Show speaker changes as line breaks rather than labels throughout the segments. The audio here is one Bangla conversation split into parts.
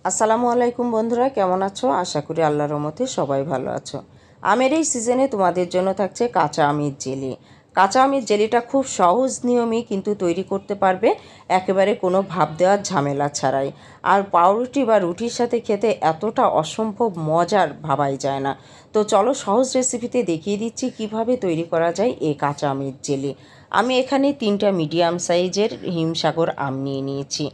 আসসালামু আলাইকুম বন্ধুরা, কেমন আছো? আশা করি আল্লাহর রহমতে সবাই ভালো আছো। আমের এই সিজনে তোমাদের জন্য থাকছে কাঁচা আমের জেলি। কাঁচা আমের জেলিটা খুব সহজ নিয়মেই কিন্তু তৈরি করতে পারবে, একেবারে কোনো ভাপ দেওয়ার ঝামেলা ছাড়াই। আর পাউরুটি বা রুটির সাথে খেতে এতটা অসম্ভব মজার, ভাবাই যায় না। তো চলো সহজ রেসিপিতে দেখিয়ে দিচ্ছি কিভাবে তৈরি করা যায় এই কাঁচা আমের জেলি। আমি এখানে 3টা মিডিয়াম সাইজের হিমসাগর আম নিয়ে নিয়েছি।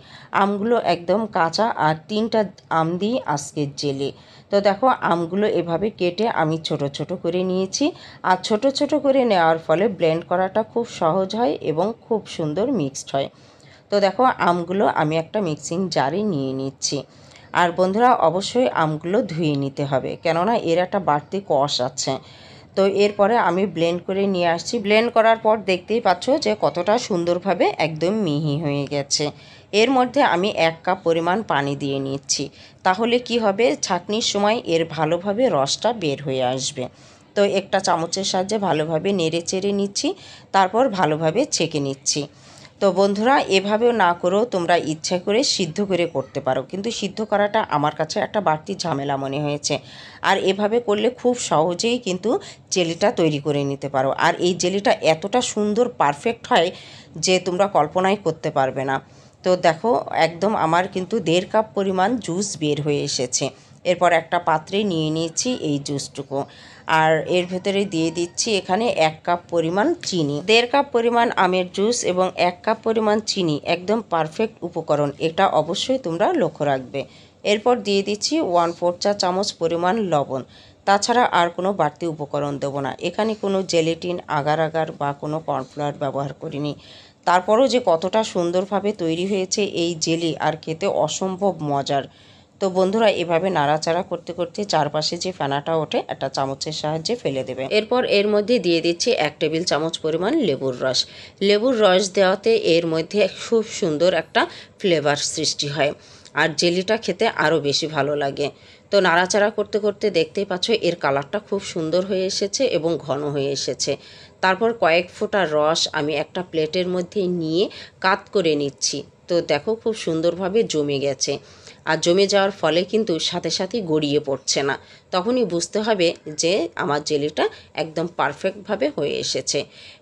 আমগুলো একদম কাঁচা, আর 3টা আম দিয়ে আজকের জেলি। তো দেখো, আমগুলো এভাবে কেটে আমি ছোট ছোট করে নিয়েছি। আর ছোট ছোট করে নেওয়ার ফলে ব্লেন্ড করাটা খুব সহজ হয় এবং খুব সুন্দর মিক্সড হয়। তো দেখো, আমগুলো আমি একটা মিক্সিং জারে নিয়ে নিচ্ছি। আর বন্ধুরা, অবশ্যই আমগুলো ধুয়ে নিতে হবে, কেননা এর একটা বাড়তি কষ আছে। তো এরপরে আমি ব্লেন্ড করে নিয়ে আসছি। ব্লেন্ড করার পর দেখতেই পাচ্ছ যে কতটা সুন্দরভাবে একদম মিহি হয়ে গেছে। এর মধ্যে আমি 1 কাপ পরিমাণ পানি দিয়ে নিচ্ছি। তাহলে কি হবে, ছাঁকনির সময় এর ভালোভাবে রসটা বের হয়ে আসবে। তো একটা চামচের সাহায্যে ভালোভাবে নেড়ে চেড়ে নিচ্ছি, তারপর ভালোভাবে ছেঁকে নিচ্ছি। তো বন্ধুরা, এভাবেও না করেও তোমরা ইচ্ছা করে সিদ্ধ করে করতে পারো, কিন্তু সিদ্ধ করাটা আমার কাছে একটা বাড়তি ঝামেলা মনে হয়েছে। আর এভাবে করলে খুব সহজেই কিন্তু জেলিটা তৈরি করে নিতে পারো। আর এই জেলিটা এতটা সুন্দর পারফেক্ট হয় যে তোমরা কল্পনাই করতে পারবে না। তো দেখো, একদম আমার কিন্তু 1.5 কাপ পরিমাণ জুস বের হয়ে এসেছে। এরপর একটা পাত্রে নিয়ে নিয়েছি এই জুসটুকু। আর এর ভেতরে দিয়ে দিচ্ছি এখানে 1 কাপ পরিমাণ চিনি। 1.5 কাপ পরিমাণ আমের জুস এবং 1 কাপ পরিমাণ চিনি একদম পারফেক্ট উপকরণ, এটা অবশ্যই তোমরা লক্ষ্য রাখবে। এরপর দিয়ে দিচ্ছি 1/4 চা চামচ পরিমাণ লবণ। তাছাড়া আর কোনো বাড়তি উপকরণ দেবো না। এখানে কোনো জেলেটিন, আগার আগার বা কোনো কর্নফ্লাওয়ার ব্যবহার করিনি। তারপরও যে কতটা সুন্দরভাবে তৈরি হয়েছে এই জেলি, আর খেতে অসম্ভব মজার। তো বন্ধুরা, এভাবে নাড়াচাড়া করতে করতে চারপাশে যে ফেনাটা ওঠে একটা চামচের সাহায্যে ফেলে দেবে। এরপর এর মধ্যে দিয়ে দিচ্ছি 1 টেবিল চামচ পরিমাণ লেবুর রস। লেবুর রস দেওয়াতে এর মধ্যে খুব সুন্দর একটা ফ্লেভার সৃষ্টি হয়, আর জেলিটা খেতে আরও বেশি ভালো লাগে। তো নাড়াচাড়া করতে করতে দেখতেই পাচ্ছ এর কালারটা খুব সুন্দর হয়ে এসেছে এবং ঘন হয়ে এসেছে। তারপর কয়েক ফোঁটা রস আমি একটা প্লেটের মধ্যে নিয়ে কাত করে নিচ্ছি। তো দেখো, খুব সুন্দরভাবে জমে গেছে। আর জমে যাওয়ার ফলে কিন্তু সাথে সাথে গড়িয়ে পড়ছে না। তখনই বুঝতে হবে যে আমার জেলিটা একদম পারফেক্টভাবে হয়ে এসেছে।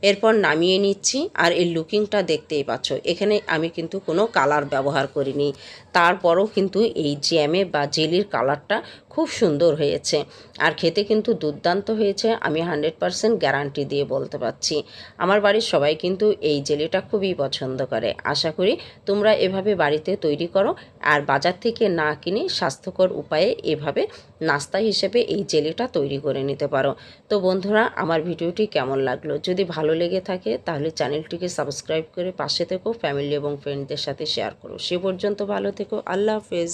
এরপর নামিয়ে নিচ্ছি। আর এর লুকিংটা দেখতেই পাচ্ছ, এখানে আমি কিন্তু কোনো কালার ব্যবহার করিনি। তারপরও কিন্তু এই জ্যামে বা জেলির কালারটা খুব সুন্দর হয়েছে, আর খেতে কিন্তু দুর্দান্ত হয়েছে। আমি 100% গ্যারান্টি দিয়ে বলতে পারছি। আমার বাড়ির সবাই কিন্তু এই জেলিটা খুবই পছন্দ করে। আশা করি তোমরা এভাবে বাড়িতে তৈরি করো, আর বাজার থেকে না কিনে স্বাস্থ্যকর উপায়ে এভাবে নাস্তা হিসেবে এই জেলিটা তৈরি করে নিতে পারো। তো বন্ধুরা, আমার ভিডিওটি কেমন লাগলো? যদি ভালো লেগে থাকে তাহলে চ্যানেলটিকে সাবস্ক্রাইব করে পাশে থেকো, ফ্যামিলি এবং ফ্রেন্ডদের সাথে শেয়ার করো। সে পর্যন্ত ভালো থেকো। আল্লাহ হাফেজ।